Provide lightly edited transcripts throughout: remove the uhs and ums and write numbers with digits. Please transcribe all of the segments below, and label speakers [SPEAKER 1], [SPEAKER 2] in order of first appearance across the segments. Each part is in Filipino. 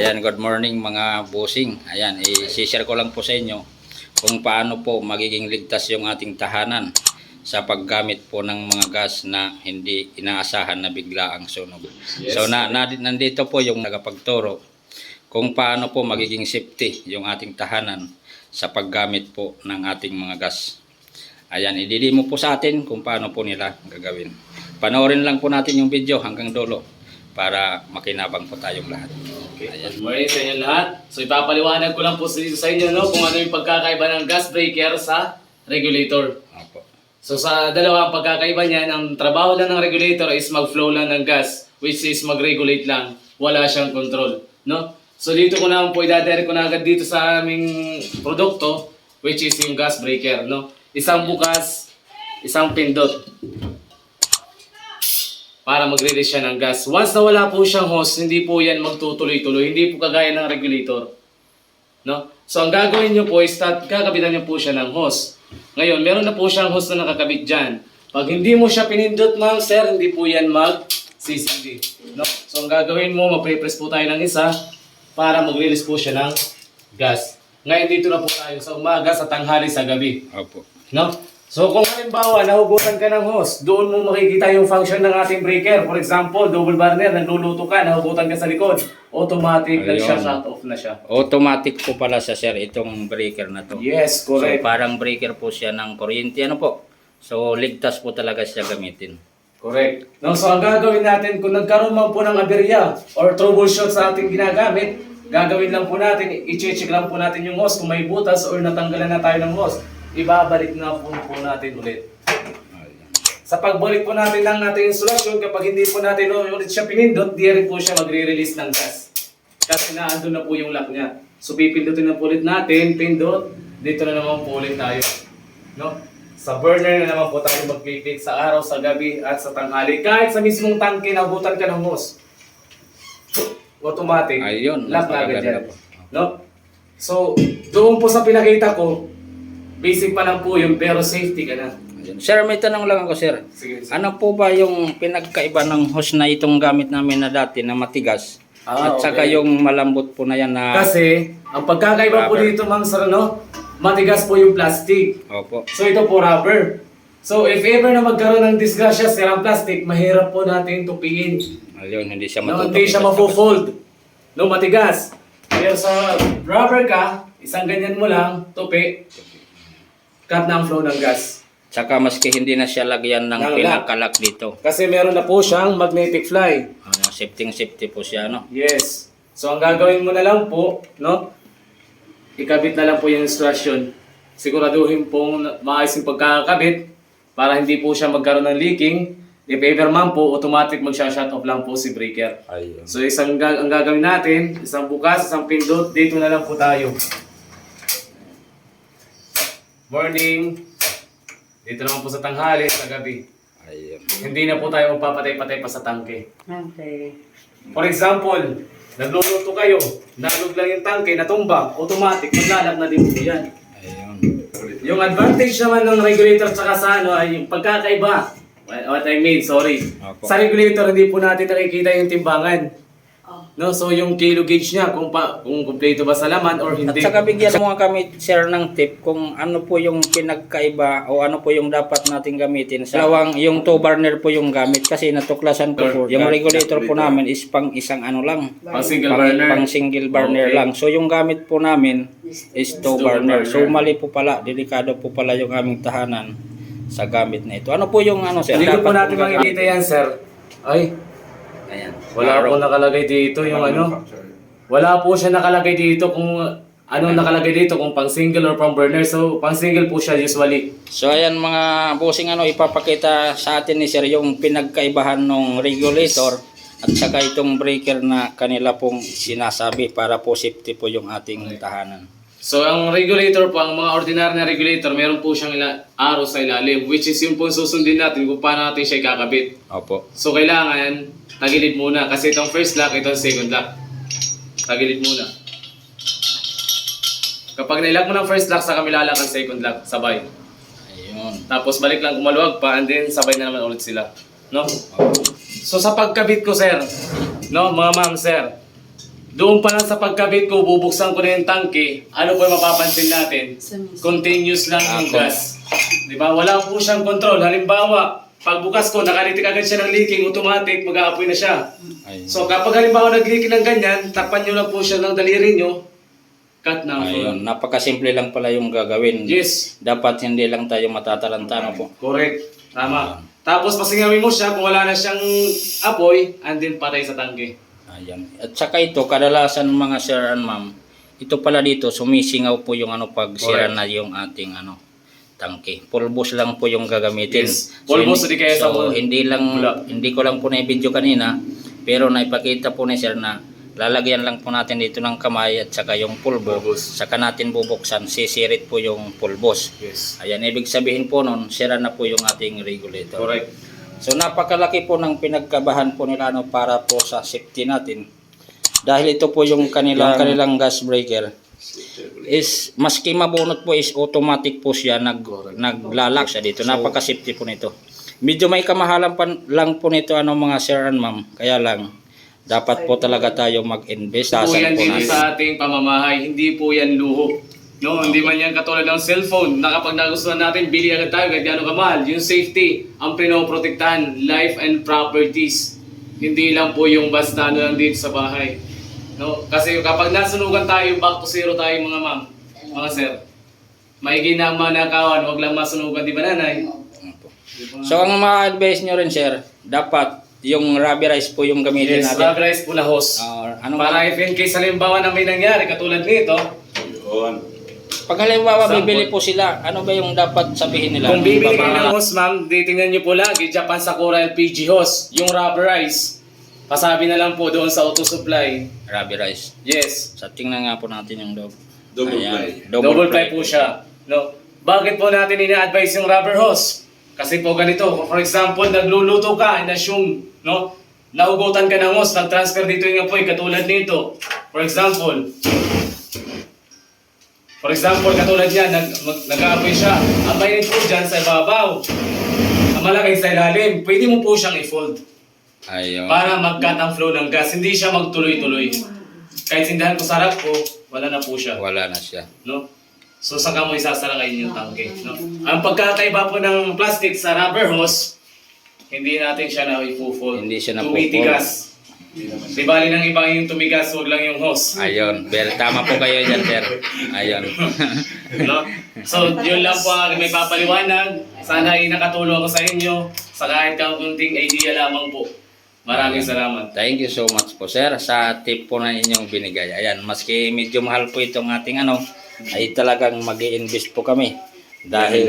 [SPEAKER 1] Ayan, good morning mga bossing. Ayan, i-share ko lang po sa inyo kung paano po magiging ligtas yung ating tahanan sa paggamit po ng mga gas na hindi inaasahan na bigla ang sunog.
[SPEAKER 2] Yes.
[SPEAKER 1] So nandito po yung nagapagturo kung paano po magiging safety yung ating tahanan sa paggamit po ng ating mga gas. Ayan, ididimo po sa atin kung paano po nila gagawin. Panoorin lang po natin yung video hanggang dulo para makinabang po tayong lahat.
[SPEAKER 2] Okay. Good morning sa inyo lahat. So ipapaliwanag ko lang po sa inyo kung ano yung pagkakaiba ng gas breaker sa regulator.
[SPEAKER 1] Opo.
[SPEAKER 2] So sa dalawang pagkakaiba niyan, ang trabaho lang ng regulator is mag-flow lang ng gas, which is mag-regulate lang. Wala siyang control, no? So dito ko naman po idadirect ko na agad dito sa aming produkto, which is yung gas breaker, no? Isang bukas, isang pindot para mag-release siya ng gas. Once na wala po siyang hose, hindi po yan magtutuloy-tuloy. Hindi po kagaya ng regulator, no? So ang gagawin nyo po is kakabitan nyo po siya ng hose. Ngayon, meron na po siyang hose na nakakabit dyan. Pag hindi mo siya pinindot, ma'am, sir, hindi po yan mag-CCD, no? So ang gagawin mo, mag-press po tayo ng isa para mag-release po siya ng gas. Ngayon dito na po tayo sa umaga, sa tanghali, sa gabi.
[SPEAKER 1] Opo.
[SPEAKER 2] No? So kung halimbawa, nahugutan ka ng hose, doon mo makikita yung function ng ating breaker. For example, double burner, nagluluto ka, nahugutan ka sa likod. Automatic, nag-shut off na siya.
[SPEAKER 1] Automatic po pala sa sir itong breaker na to.
[SPEAKER 2] Yes,
[SPEAKER 1] So
[SPEAKER 2] correct.
[SPEAKER 1] parang breaker po siya ng kuryente. Ano po? So ligtas po talaga siya gamitin.
[SPEAKER 2] Correct. No, so ang gagawin natin, kung nagkaroon man po ng aberya or troubleshoot sa ating ginagamit, gagawin lang po natin, i-check lang po natin yung hose kung may butas or natanggalan na tayo ng hose. Ibabalik na po natin ulit. Sa pagbalik po natin ng ating instalasyon, kapag hindi po natin ulit siya pinindot, di rin po siya magre-release ng gas. Kasi naandun na po yung lock niya. So pipindutin na po ulit natin, pindot, dito na naman po ulit tayo. No? Sa burner na naman po tayo mag-click sa araw, sa gabi, at sa tanghali. Kahit sa mismong tangke, nabutan ka ng hose. Automatic.
[SPEAKER 1] Ayun,
[SPEAKER 2] Lock na agad
[SPEAKER 1] napakaganda
[SPEAKER 2] yan.
[SPEAKER 1] po.
[SPEAKER 2] No? So, doon po sa pinakita ko, basic pa lang po yun, pero safety ka na.
[SPEAKER 1] Ayun. Sir, may tanong lang ako sir.
[SPEAKER 2] Sige, sige.
[SPEAKER 1] Ano po ba yung pinagkaiba ng hose na itong gamit namin na dati na matigas? At saka
[SPEAKER 2] okay.
[SPEAKER 1] yung malambot po na yan na...
[SPEAKER 2] Kasi, ang pagkakaiba po
[SPEAKER 1] Rubber.
[SPEAKER 2] dito, ma'am sir, no? Matigas po yung plastic.
[SPEAKER 1] Opo.
[SPEAKER 2] So, ito po rubber. So, if ever na magkaroon ng disgrasya sa plastic, mahirap po natin tupiin.
[SPEAKER 1] Ayun, hindi siya
[SPEAKER 2] No,
[SPEAKER 1] matutok.
[SPEAKER 2] hindi siya mafo-fold. No, matigas. Pero sa rubber ka, isang ganyan mo lang, tupi, cut na ang flow ng gas.
[SPEAKER 1] Tsaka maski hindi na siya lagyan ng
[SPEAKER 2] Ng lock.
[SPEAKER 1] pinakalak dito.
[SPEAKER 2] Kasi meron na po siyang magnetic fly.
[SPEAKER 1] Safety po siya, no?
[SPEAKER 2] Yes. So, ang gagawin mo na lang po, no? Ikabit na lang po yung installation. Siguraduhin pong maayos yung pagkakabit para hindi po siya magkaroon ng leaking. If ever man po, automatic mag-shut off lang po si breaker.
[SPEAKER 1] Ayun.
[SPEAKER 2] So, ang gagawin natin, isang bukas, isang pindot, dito na lang po tayo. Morning. Dito naman po sa tanghali, sa gabi.
[SPEAKER 1] Ayun.
[SPEAKER 2] Hindi na po tayo magpapatay-patay pa sa tangke.
[SPEAKER 3] Okay.
[SPEAKER 2] For example, nagluluto kayo, nalog lang yung tangke, natumba, automatic, maglalak na din po yan.
[SPEAKER 1] Ayun.
[SPEAKER 2] Yung advantage naman ng regulator tsaka sa ano ay yung pagkakaiba. What I mean, sorry.
[SPEAKER 1] Opo.
[SPEAKER 2] Sa regulator, hindi po natin nakikita yung timbangan.
[SPEAKER 3] Oh.
[SPEAKER 2] No, so yung kilo gauge niya, kung kumpleto ba sa laman or
[SPEAKER 1] At
[SPEAKER 2] hindi.
[SPEAKER 1] saka bigyan mo nga kami, sir, ng tip kung ano po yung pinagkaiba o ano po yung dapat nating gamitin. Sa yung 2 burner po yung gamit kasi natuklasan ko po. Yung regulator po namin is pang isang ano lang.
[SPEAKER 2] Pang single burner.
[SPEAKER 1] Pang single burner
[SPEAKER 2] Okay.
[SPEAKER 1] lang. So yung gamit po namin is 2 burner.
[SPEAKER 2] burner.
[SPEAKER 1] So mali po pala, delikado po pala yung aming tahanan sa gamit na ito. Ano po yung ano, sir?
[SPEAKER 2] Dito po
[SPEAKER 1] Dapat
[SPEAKER 2] natin
[SPEAKER 1] pong
[SPEAKER 2] makikita yan, sir. Ay,
[SPEAKER 1] Ayan.
[SPEAKER 2] wala po nakalagay dito yung ano. Wala po siya nakalagay dito kung anong nakalagay dito, kung pang single or pang burner. So, pang single po siya usually.
[SPEAKER 1] So ayan mga bossing, ano, ipapakita sa atin ni sir yung pinagkaibahan ng regulator at saka itong breaker na kanila pong sinasabi para po safety po yung ating tahanan.
[SPEAKER 2] So, ang regulator po, ang mga ordinary na regulator, meron po siyang arrow sa ilalim, which is yung po susundin natin kung paano natin siya ikakabit.
[SPEAKER 1] Opo.
[SPEAKER 2] So, kailangan tagilid muna kasi itong first lock, itong second lock. Tagilid muna. Kapag nailock mo ng first lock, saka milalak ang second lock, sabay.
[SPEAKER 1] Ayun.
[SPEAKER 2] Tapos balik lang kumaluwag pa and then sabay na naman ulit sila. No? So sa pagkabit ko, sir, no, mga ma'am, sir, Doon pa lang sa pagkabit ko, bubuksan ko na yung tangke. Ano po yung mapapansin natin? Continuous lang yung gas. Di ba? Wala po siyang control. Halimbawa, pagbukas ko, nakaritik agad siya ng leaking, automatic, mag-aapoy na siya.
[SPEAKER 1] Ayun.
[SPEAKER 2] So kapag halimbawa nag-leaking ng ganyan, tapan nyo lang po siya ng daliri nyo, cut na ang
[SPEAKER 1] Ayun, napakasimple lang pala yung gagawin.
[SPEAKER 2] Yes,
[SPEAKER 1] Dapat hindi lang tayo matatarantana po.
[SPEAKER 2] correct. Tama. Tapos pasingawin mo siya, kung wala na siyang apoy, andin patay sa tangke.
[SPEAKER 1] Ayan. At saka ito, kadalasan mga sir and ma'am, ito pala dito, sumisingaw po yung pag sira
[SPEAKER 2] Correct.
[SPEAKER 1] na yung ating tangke. Pulbos lang po yung gagamitin.
[SPEAKER 2] Yes. Pulbos, hindi kaya sa bula.
[SPEAKER 1] Hindi ko lang po na-video kanina, pero naipakita po ni sir na lalagyan lang po natin dito ng kamay at saka yung pulbo.
[SPEAKER 2] Pulbos.
[SPEAKER 1] Saka natin bubuksan, sisirit po yung pulbos.
[SPEAKER 2] Yes.
[SPEAKER 1] Ayan, ibig sabihin po nun, sira na po yung ating regulator.
[SPEAKER 2] Correct.
[SPEAKER 1] So napakalaki po ng pinagkabahan po nila para po sa safety natin. Dahil ito po yung kanilang gas breaker is maski mabunot po is automatic po siya naglalak siya dito. Napaka-safety po nito. Medyo may kamahalan lang po nito mga sir and ma'am. Kaya lang dapat po talaga tayo mag-invest.
[SPEAKER 2] Po
[SPEAKER 1] Tasan
[SPEAKER 2] yan
[SPEAKER 1] po
[SPEAKER 2] dito
[SPEAKER 1] natin.
[SPEAKER 2] sa ating pamamahay, hindi po yan luho. No, hindi man yan katulad ng cellphone na kapag nagustuhan natin, bili agad tayo kahit gaano kamahal. Yung safety, ang pinoprotektahan, life and properties. Hindi lang po yung basta lang dito sa bahay. No, kasi kapag nasunugan tayo, back to zero tayo mga ma'am, mga sir. Maigi na manakawan, wag lang masunugan, di ba nanay?
[SPEAKER 1] So ang ma-advise nyo rin sir, dapat yung rubberized po yung gamitin
[SPEAKER 2] Yes,
[SPEAKER 1] natin.
[SPEAKER 2] rubberized po na hose. Para if in case halimbawa na may nangyari, katulad nito,
[SPEAKER 1] Pag halimbawa
[SPEAKER 2] Sample.
[SPEAKER 1] bibili po sila, ano ba yung dapat sabihin nila?
[SPEAKER 2] kung bibili kayo
[SPEAKER 1] Baba-
[SPEAKER 2] ng hose ma'am, titingnan nyo po lagi, Japan Sakura LPG hose, yung rubberized. Pasabi na lang po doon sa auto supply.
[SPEAKER 1] rubberized.
[SPEAKER 2] Yes,
[SPEAKER 1] Sa tingnan nga po natin yung
[SPEAKER 3] Double
[SPEAKER 1] Ayan,
[SPEAKER 3] ply.
[SPEAKER 2] double ply po siya. No? Bakit po natin ina-advise yung rubber hose? Kasi po ganito, for example, nagluluto ka and assume, no? Naugutan ka ng hose, nag-transfer dito yung apoy, katulad nito. For example, katulad yan, nag-aapoy siya. Ang mainit po dyan sa ibabaw. Ang malaki sa ilalim, pwede mo po siyang i-fold
[SPEAKER 1] Ayun.
[SPEAKER 2] para mag-cut ang flow ng gas. Hindi siya magtuloy-tuloy. Kahit sindahan ko sarap po, wala na po siya.
[SPEAKER 1] Wala na siya.
[SPEAKER 2] No? So saka mo isasara kayo yung tangke. No? Ang pagkakaiba po ng plastic sa rubber hose, hindi natin siya na ipo-fold.
[SPEAKER 1] Hindi siya na
[SPEAKER 2] tumitigas. Di bali ng iba yung tumigas, huwag lang yung hose.
[SPEAKER 1] Ayun. Pero tama po kayo dyan, sir. Ayun.
[SPEAKER 2] No? So yun lang po ang may papaliwanag. Sana ay nakatulong ako sa inyo sa kahit kaunting idea lamang po. Maraming salamat.
[SPEAKER 1] Thank you so much po, sir, sa tip po na inyong binigay. Ayan, maski medyo mahal po itong ating ay talagang mag-i-invest po kami. Dahil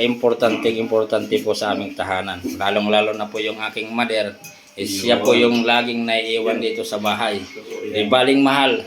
[SPEAKER 1] importante po sa aming tahanan. Lalong-lalo na po yung aking mother. Siya po yung laging naiiwan dito sa bahay. Di baling mahal.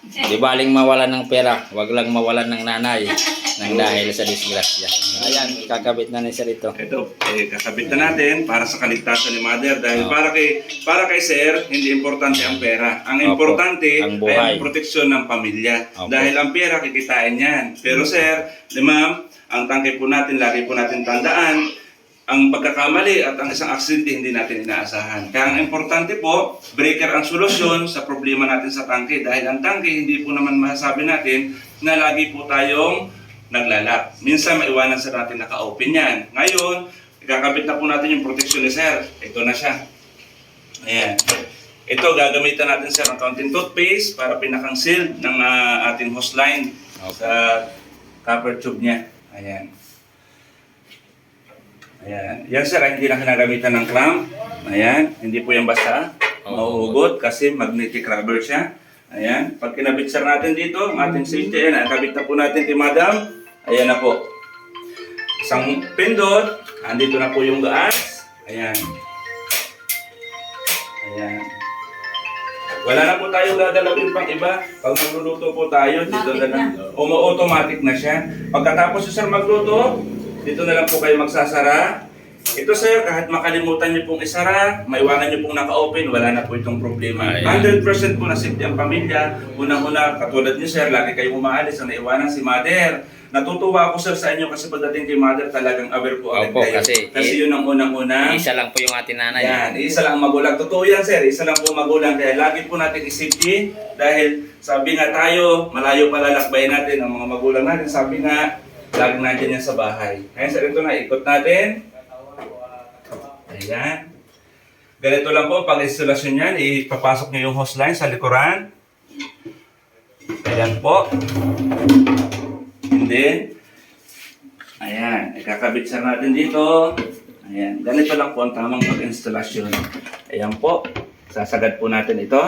[SPEAKER 1] Di baling mawalan ng pera. Wag lang mawalan ng nanay nang dahil sa disgrasya. Ayan, kakabit na ni sir ito.
[SPEAKER 3] Ito, kakabit na natin para sa kaligtasan ni Mother dahil para kay Sir, hindi importante ang pera. Ang
[SPEAKER 1] Opo,
[SPEAKER 3] importante
[SPEAKER 1] ang
[SPEAKER 3] ay
[SPEAKER 1] buhay.
[SPEAKER 3] ang proteksyon ng pamilya.
[SPEAKER 1] Opo.
[SPEAKER 3] Dahil ang pera kikitain yan. Pero Sir, ma'am, ang tangke po natin, lagi po natin tandaan, ang pagkakamali at ang isang aksidente hindi natin inaasahan. Kaya ang importante po, breaker ang solusyon sa problema natin sa tangke. Dahil ang tangke, hindi po naman masasabi natin na lagi po tayong naglalak. Minsan maiwanan sa natin naka-open yan. Ngayon, ikakabit na po natin yung protection ni Sir. Ito na siya. Ayan. Ito, gagamitan natin Sir ng counting toothpaste para pinakang seal ng ating hose line sa copper tube niya. Ayan. Ayan. Yan Sir, hindi na kinagamitan ng clamp. Ayan. Hindi po yan basta. Mahuhugot kasi magnetic rubber siya. Ayan. Pag kinabit Sir natin dito, ang ating safety, ayan. Nakabit na po natin kay Madam. Ayan na po. Isang pindot. Andito na po yung gas. Ayan. Ayan. Wala na po tayo gagalawin pang iba. Pag magluluto po tayo, dito na lang. Automatic na siya. Pagkatapos Sir magluto, dito na lang po kayo magsasara. Ito Sir, kahit makalimutan niyo pong isara, maiwanan niyo pong naka-open, wala na po itong problema.
[SPEAKER 1] Ayan.
[SPEAKER 3] 100% po na safety ang pamilya. Unang-una, katulad niyo Sir, lagi kayong umaalis na naiwanan si Mother. natutuwa ako sir sa inyo kasi pagdating kay mother talagang aware po agad
[SPEAKER 1] Opo,
[SPEAKER 3] kayo.
[SPEAKER 1] kasi
[SPEAKER 3] yun ang unang-una.
[SPEAKER 1] Isa lang po yung ating nanay.
[SPEAKER 3] Yan, isa lang ang magulang. Totoo yan sir, isa lang po ang magulang. Kaya lagi po natin isipin dahil sabi nga tayo, malayo palalakbayin natin ang mga magulang natin. Sabi nga, laging nandiyan yan sa bahay. Ngayon sir, ito na, ikot natin. Ayan. Ganito lang po, pag-instalasyon yan, ipapasok nyo yung hose line sa likuran. Ayan po. And then, ayan, ikakabit sa natin dito. Ayan, ganito lang po ang tamang pag-instalasyon. Ayan po, sasagad po natin ito.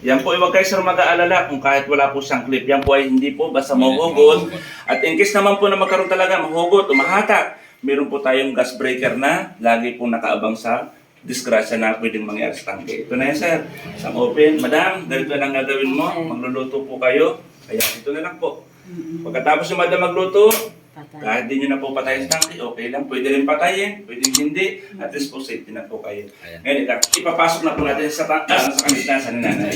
[SPEAKER 3] Yan po, huwag kayo sir mag-aalala kung kahit wala po siyang clip. Yan po ay hindi po basta mahuhugot. At in case naman po na magkaroon talaga mahugot o mahatak, meron po tayong gas breaker na lagi pong nakaabang sa disgrasya na pwedeng mangyari sa tangke. Ito na yan sir, isang open. Madam, ganito lang gagawin mo. Magluluto po kayo. Ayan, ito na lang po. Pagkatapos yung madam magluto, kahit di nyo na po patayin sa tangke, okay lang. Pwede rin patayin, pwede hindi. At least po safety na po kayo.
[SPEAKER 1] Ayan.
[SPEAKER 3] Ngayon, ipapasok na po natin sa kanitasan ni nanay.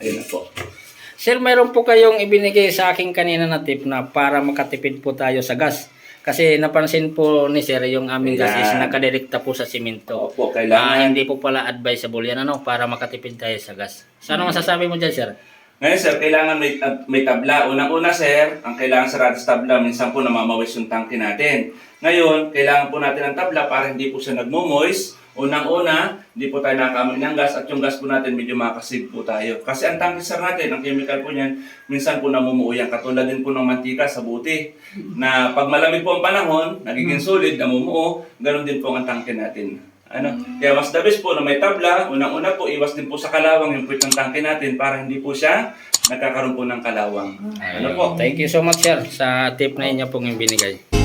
[SPEAKER 3] Ayan na po.
[SPEAKER 1] Sir, mayroon po kayong ibinigay sa akin kanina na tip na para makatipid po tayo sa gas. Kasi napansin po ni Sir yung aming gas is
[SPEAKER 3] Ayan.
[SPEAKER 1] nakadirekta po sa simento.
[SPEAKER 3] Opo, kailangan.
[SPEAKER 1] Hindi po pala advisable yan para makatipid tayo sa gas. So ano masasabi mo dyan, Sir?
[SPEAKER 3] Ngayon sir, kailangan may tabla. Unang-una sir, ang kailangan sa ratas tabla, minsan po namamawis yung tangke natin. Ngayon, kailangan po natin ng tabla para hindi po siya nagmo-moist. Unang-una, hindi po tayo nakakamoy ng gas at yung gas po natin medyo makasave po tayo. Kasi ang tangke sir natin, ang chemical po niyan, minsan po namumuo yan. Katulad din po ng mantika sa buti. Na pag malamig po ang panahon, nagiging solid, namumuo, ganun din po ang tangke natin. Kaya mas the best po na may tabla, unang-una po, iwas din po sa kalawang yung puwit ng tangke natin para hindi po siya nagkakaroon po ng kalawang. Ano po?
[SPEAKER 1] Thank you so much, Sir, sa tip na inyo pong binigay.